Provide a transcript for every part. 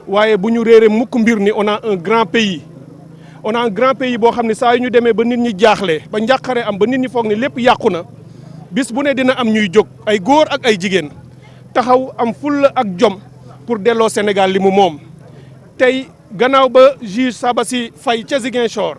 waaye bu ñu réere mukk mbir ni on a un grand pays. On a un grand pays boo xam ne saa yu ñu demee ba nit ñi jaaxle ba njàqare am ba nit ñi foog ni lépp yàqu na bis bu ne dina am ñuy jóg ay góor ak ay jigéen taxaw am fulla ak jom pour delloo Sénégal li mu moom. tey gannaaw ba juge Sabassy Faye ca Ziguinchor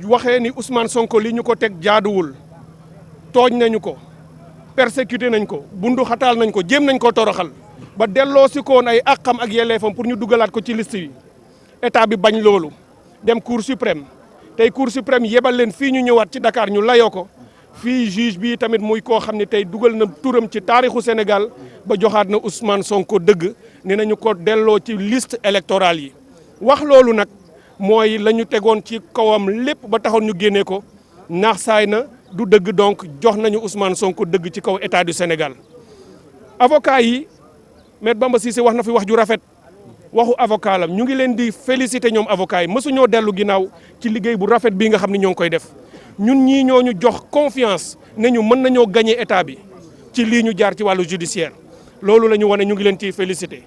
waxee ni Ousmane Sonko li ñu ko teg jaaduwul tooñ nañu ko persécuté nañ ko bundu xataal nañ ko jéem nañ ko toroxal ba delloo si koon ay àqam ak yelleefam pour ñu dugalaat ko ci liste yi état bi bañ loolu dem cour suprême tey cour suprême yebal leen fii ñu ñëwaat ci Dakar ñu layoo ko fii juge bi tamit muy koo xam ne tey dugal na turam ci taarixu Sénégal ba joxaat na Ousmane Sonko dëgg ne nañu ko delloo ci liste électorale yi wax loolu nag mooy la ñu tegoon ci kawam lépp ba taxoon ñu génnee ko naax saay na du dëgg donc jox nañu Ousmane Sonko dëgg ci kaw état du Sénégal. avocat yi Maître Bamba Cissé wax na fi wax ju rafet waxu avocat la ñu ngi leen di féliciter ñoom avocat yi mësuñoo dellu ginnaaw ci liggéey bu rafet bii nga xam ne ñoo ngi koy def ñun ñii ñoo ñu jox confiance ne ñu mën nañoo gagner état bi ci lii ñu jaar ci wàllu judiciaire loolu la ñu wane ñu ngi leen ciy féliciter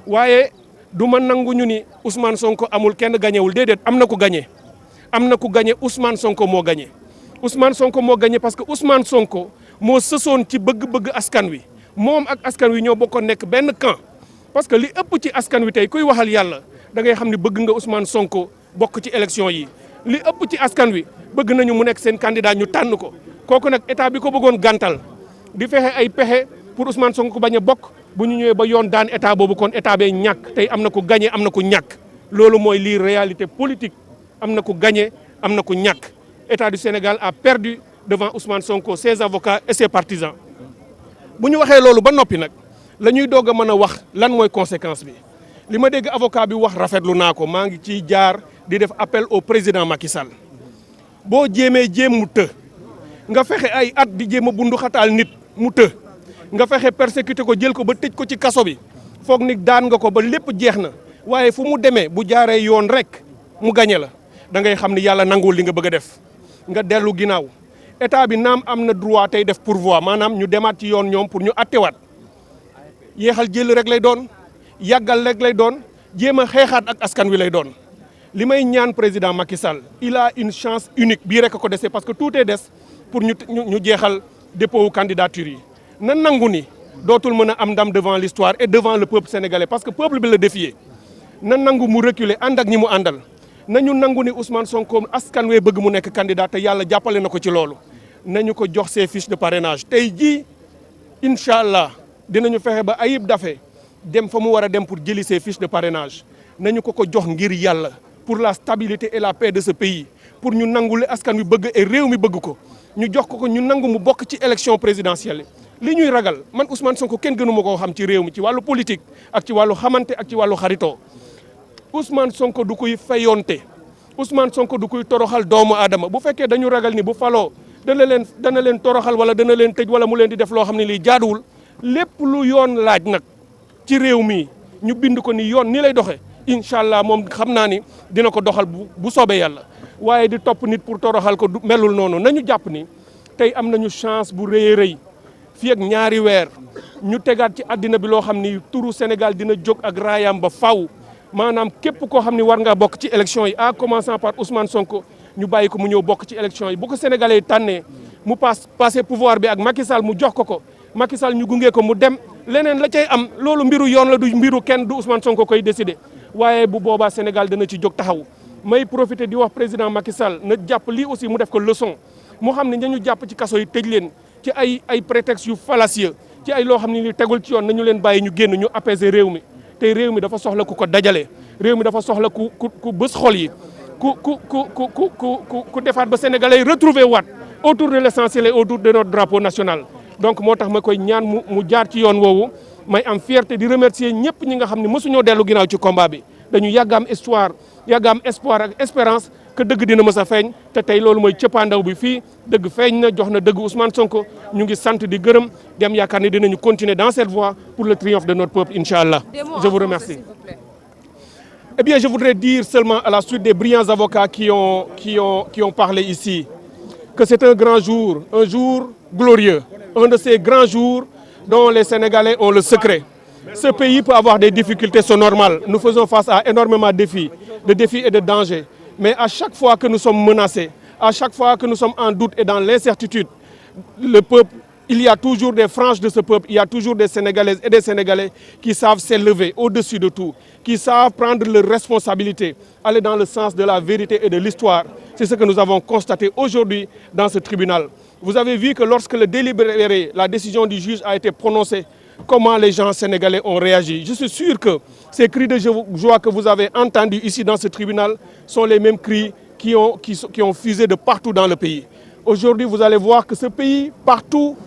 waaye du ma nangu ñu ni Ousmane Sonko amul kenn gañewul déedéet am na ku gagné am na ku gagné Ousmane Sonko moo gagné. Ousmane Sonko moo gagné parce que Ousmane Sonko moo sësoon ci bëgg-bëgg askan wi moom ak askan wi ñoo bokkoon nekk benn camp parce que li ëpp ci askan wi tey kuy waxal yàlla da ngay xam ne bëgg nga Ousmane Sonko bokk ci élection yi li ëpp ci askan wi bëgg nañu mu nekk seen candidat ñu tànn ko kooku nag état bi ko bëggoon gàntal di fexe ay pexe pour Ousmane Sonko bañ a bokk bu ñu ñëwee ba yoon daan état boobu kon état bee ñàkk tey am na ku gagné am na ku ñàkk loolu mooy lii réalité politique am na ku gagné am na ku ñàkk état du Sénégal a perdu devant Ousmane Sonko ses avocats et ses partisans bu ñu waxee loolu ba noppi nag la ñuy doog a mën a wax lan mooy conséquence bi li ma dégg avocat bi wax rafetlu naa ko maa ngi ciy jaar di def appel au président Macky Sall boo jéemee jéem mu të nga fexe ay at di jéem a bundu xataal nit mu të nga fexe persécuté ko jël ko ba tëj ko ci kaso bi foog ni daan nga ko ba lépp jeex na waaye fu mu demee bu jaaree yoon rek mu gañe la da ngay xam ni yàlla nanguwul li nga bëgg a def nga dellu ginnaaw état bi naam am na droit tey def pourvoi maanaam ñu demaat ci yoon ñoom pour ñu attewaat yéexal jël rek lay doon yàggal rek lay doon jéem a xeexaat ak askan wi lay doon li may ñaan président Macky Sall il a une chance unique bii rek a ko dese parce que tout est des pour ñu jeexal dépôt wu candidature yi na nangu ni dootul mën a am ndam devant l'histoire et devant le peuple sénégalais parce que peuple bi la défier na nangu mu reculer ànd ak ñi mu àndal nañu nangu ni Ousmane Sonko askan wee bëgg mu nekk candidat te yàlla jàppale na ko ci loolu nañu ko jox ses fiches de parrainage tey jii incha allah dinañu fexe ba Ayib Daffé dem fa mu war a dem pour jëli ses fiches de parrainage nañu ko jox ngir yàlla pour la stabilité et la paix de ce pays pour ñu nangu li askan wi bëgg et réew mi bëgg ko ñu jox ko ñu nangu mu bokk ci élection présidentielle li ñuy ragal man Ousmane Sonko kenn gënu ma koo xam ci réew mi ci wàllu politique ak ci wàllu xamante ak ci wàllu xaritoo Ousmane Sonko du koy fayonte Ousmane Sonko du koy toroxal doomu aadama bu fekkee dañu ragal ni bu faloo dana leen toroxal wala dana leen tëj wala mu leen di def loo xam ne lii jaaduwul lépp lu yoon laaj nag ci réew mi ñu bind ko ni yoon ni lay doxee incha allah moom xam naa ni dina ko doxal bu soobee yàlla waaye di topp nit pour toroxal ko melul noonu nañu jàpp ni tey am nañu chance bu rëy a rëy fii ak ñaari weer ñu tegaat ci àddina bi loo xam ni turu Sénégal dina jóg ak raayam ba faw maanaam képp koo xam ni war ngaa bokk ci élection yi en commençant par Ousmane Sonko ñu bàyyi ko mu ñëw bokk ci élection yi bu ko sénégalais yi tànnee mu passé pouvoir bi ak Macky Sall mu jox ko Macky Sall ñu gunge ko mu dem leneen la cay am loolu mbiru yoon la du mbiru kenn du Ousmane Sonko koy décider waaye bu boobaa Sénégal dana ci jóg taxaw may profiter di wax président Macky Sall na jàpp lii aussi mu def ko leçon mu xam ne ñu jàpp ci kaso yi tëj leen ci ay prétextes yu fallacieux ci ay loo xam ne ni tegul ci yoon nañu leen bàyyi ñu génn ñu apaiser réew mi tey réew mi dafa soxla ku ko dajale réew mi dafa soxla ku bës xol yi ku defaat ba sénégalais retrouver waat autour de l'essentiel et autour de notre drapeau national donc moo tax ma koy ñaan mu jaar ci yoon woowu may am fierté di remercier ñëpp ñi nga xam ne mosuñoo dellu ginnaaw ci combat bi dañu yàgg am histoire yàgg am espoir ak espérance que dëgg dina mës a feeñ te tey loolu mooy cëppaandaw bi fii dëgg feeñ na jox na dëgg Ousmane Sonko ñu ngi sant di gërëm dem yaakaar ne dinañu continuer dans cette voie pour le triomphe de notre peuple inchallah. Je vous remercie. Eh bien, je voudrais dire seulement à la suite des brillants avocats qui ont parlé ici que c'est un grand jour, un jour glorieux, un de ces grands jours dont les Sénégalais ont le secret. Ce pays peut avoir des difficultés, c'est normal. Nous faisons face à énormément de défis et de dangers. Mais à chaque fois que nous sommes menacés, à chaque fois que nous sommes en doute et dans l'incertitude, le peuple, il y a toujours des franges de ce peuple, il y a toujours des Sénégalaises et des Sénégalais qui savent s'élever au-dessus de tout, qui savent prendre leurs responsabilités, aller dans le sens de la vérité et de l'histoire. C'est ce que nous avons constaté aujourd'hui dans ce tribunal. Vous avez vu que lorsque le délibéré, la décision du juge a été prononcée, comment les gens sénégalais ont réagi. Je suis sûr que ces cris de joie que vous avez entendus ici dans ce tribunal sont les mêmes cris qui ont fusé de partout dans le pays. Aujourd'hui, vous allez voir que ce pays, partout,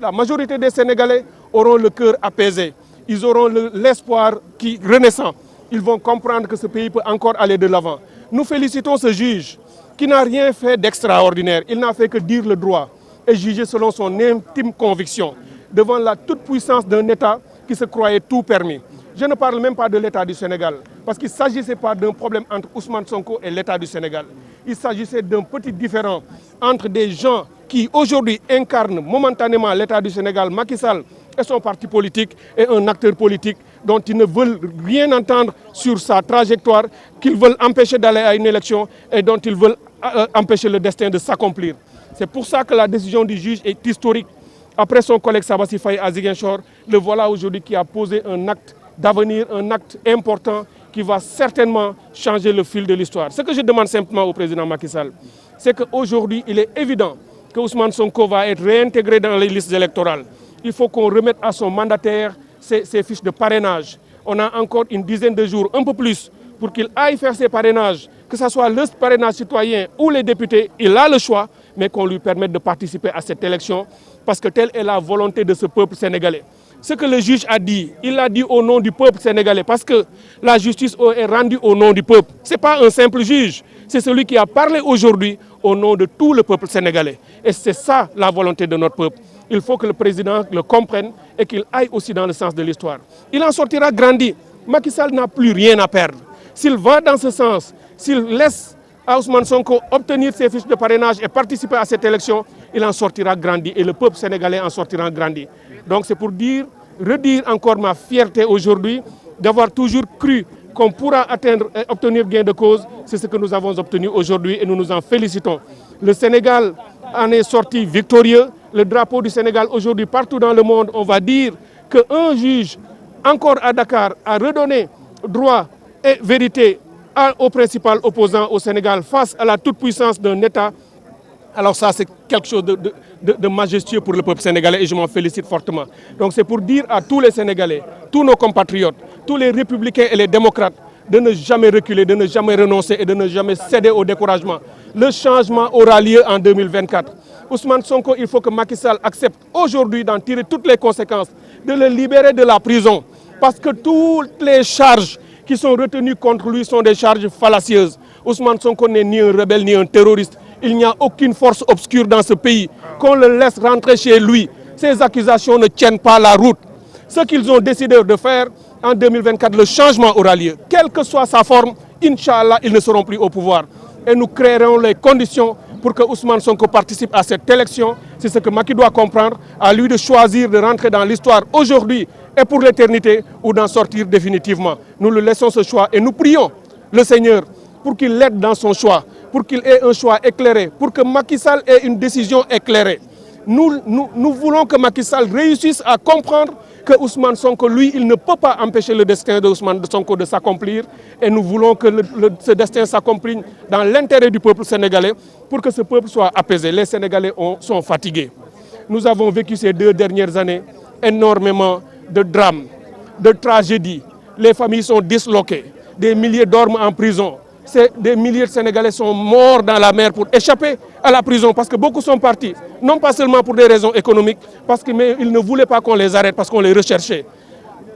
la majorité des Sénégalais auront le cœur apaisé. Ils auront l'espoir qui renaissant. Ils vont comprendre que ce pays peut encore aller de l'avant. Nous félicitons ce juge qui n'a rien fait d'extraordinaire. Il n'a fait que dire le droit et juger selon son intime conviction devant la toute-puissance d'un État qui se croyait tout permis. Je ne parle même pas de l'État du Sénégal, parce qu'il ne s'agissait pas d'un problème entre Ousmane Sonko et l'État du Sénégal. Il s'agissait d'un petit différend entre des gens qui aujourd'hui incarnent momentanément l'État du Sénégal, Macky Sall et son parti politique, et un acteur politique dont ils ne veulent rien entendre sur sa trajectoire, qu'ils veulent empêcher d'aller à une élection et dont ils veulent empêcher le destin de s'accomplir. C'est pour ça que la décision du juge est historique. Après son collègue Sabassi Faye à Ziguinchor, le voilà aujourd'hui qui a posé un acte d'avenir, un acte important qui va certainement changer le fil de l'histoire. Ce que je demande simplement au président Macky Sall, c'est qu'aujourd'hui, il est évident que Ousmane Sonko va être réintégré dans les listes électorales. Il faut qu'on remette à son mandataire ses fiches de parrainage. On a encore une dizaine de jours, un peu plus, pour qu'il aille faire ses parrainages, que ce soit le parrainage citoyen ou les députés, il a le choix, mais qu'on lui permette de participer à cette élection, parce que telle est la volonté de ce peuple sénégalais. Ce que le juge a dit, il l'a dit au nom du peuple sénégalais, parce que la justice est rendue au nom du peuple. Ce n'est pas un simple juge, c'est celui qui a parlé aujourd'hui au nom de tout le peuple sénégalais. Et c'est ça la volonté de notre peuple. Il faut que le président le comprenne et qu'il aille aussi dans le sens de l'histoire. Il en sortira grandi. Macky Sall n'a plus rien à perdre. S'il va dans ce sens, s'il laisse à Ousmane Sonko obtenir ses fiches de parrainage et participer à cette élection, il en sortira grandi et le peuple sénégalais en sortira grandi. Donc c'est pour redire encore ma fierté aujourd'hui d'avoir toujours cru qu'on pourra obtenir gain de cause. C'est ce que nous avons obtenu aujourd'hui et nous nous en félicitons. Le Sénégal en est sorti victorieux. Le drapeau du Sénégal aujourd'hui partout dans le monde, on va dire qu'un juge encore à Dakar a redonné droit et vérité au principal opposant au Sénégal face à la toute-puissance d'un État. Alors ça, c'est quelque chose de majestueux pour le peuple sénégalais et je m'en félicite fortement. Donc c'est pour dire à tous les Sénégalais, tous nos compatriotes, tous les républicains et les démocrates de ne jamais reculer, de ne jamais renoncer et de ne jamais céder au découragement. Le changement aura lieu en 2024. Ousmane Sonko, il faut que Macky Sall accepte aujourd'hui d'en tirer toutes les conséquences, de le libérer de la prison. Parce que toutes les charges qui sont retenues contre lui sont des charges fallacieuses. Ousmane Sonko n'est ni un rebelle ni un terroriste. Il n'y a aucune force obscure dans ce pays. Qu'on le laisse rentrer chez lui. Ces accusations ne tiennent pas la route. Ce qu'ils ont décidé de faire en 2024, le changement aura lieu. Quelle que soit sa forme, Inch'Allah, ils ne seront plus au pouvoir. Et nous créerons les conditions pour que Ousmane Sonko participe à cette élection. C'est ce que Macky doit comprendre. À lui de choisir de rentrer dans l'histoire aujourd'hui et pour l'éternité ou d'en sortir définitivement. Nous lui laissons ce choix et nous prions le Seigneur pour qu'il l'aide dans son choix, pour qu'il ait un choix éclairé, pour que Macky Sall ait une décision éclairée. Nous voulons que Macky Sall réussisse à comprendre que Ousmane Sonko, lui, il ne peut pas empêcher le destin de Ousmane Sonko de s'accomplir. Et nous voulons que ce destin s'accomplisse dans l'intérêt du peuple sénégalais pour que ce peuple soit apaisé. Les Sénégalais sont fatigués. Nous avons vécu ces 2 dernières années énormément de drames, de tragédies. Les familles sont disloquées. Des milliers dorment en prison. Des milliers de Sénégalais sont morts dans la mer pour échapper à la prison parce que beaucoup sont partis, non pas seulement pour des raisons économiques, mais ils ne voulaient pas qu'on les arrête parce qu'on les recherchait.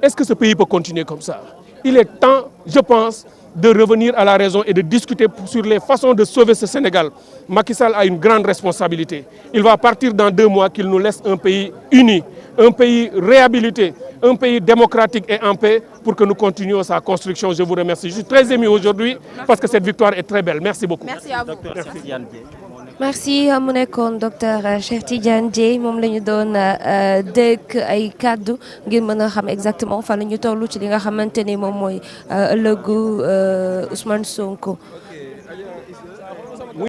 Est-ce que ce pays peut continuer comme ça? Il est temps, je pense, de revenir à la raison et de discuter sur les façons de sauver ce Sénégal. Macky Sall a une grande responsabilité. Il va partir dans 2 mois, qu'il nous laisse un pays uni, un pays réhabilité, un pays démocratique et en paix pour que nous continuions sa construction. Je vous remercie. Je suis très ému aujourd'hui parce que cette victoire est très belle. Merci beaucoup. Merci à vous. merci mu nekkoon docteur Cheikh Tidiane Dièye moom la ñu doon dégg ay kàddu ngir mën a xam exactement fan la ñu toll ci li nga xamante ni moom mooy ëllëgu Ousmane Sonko.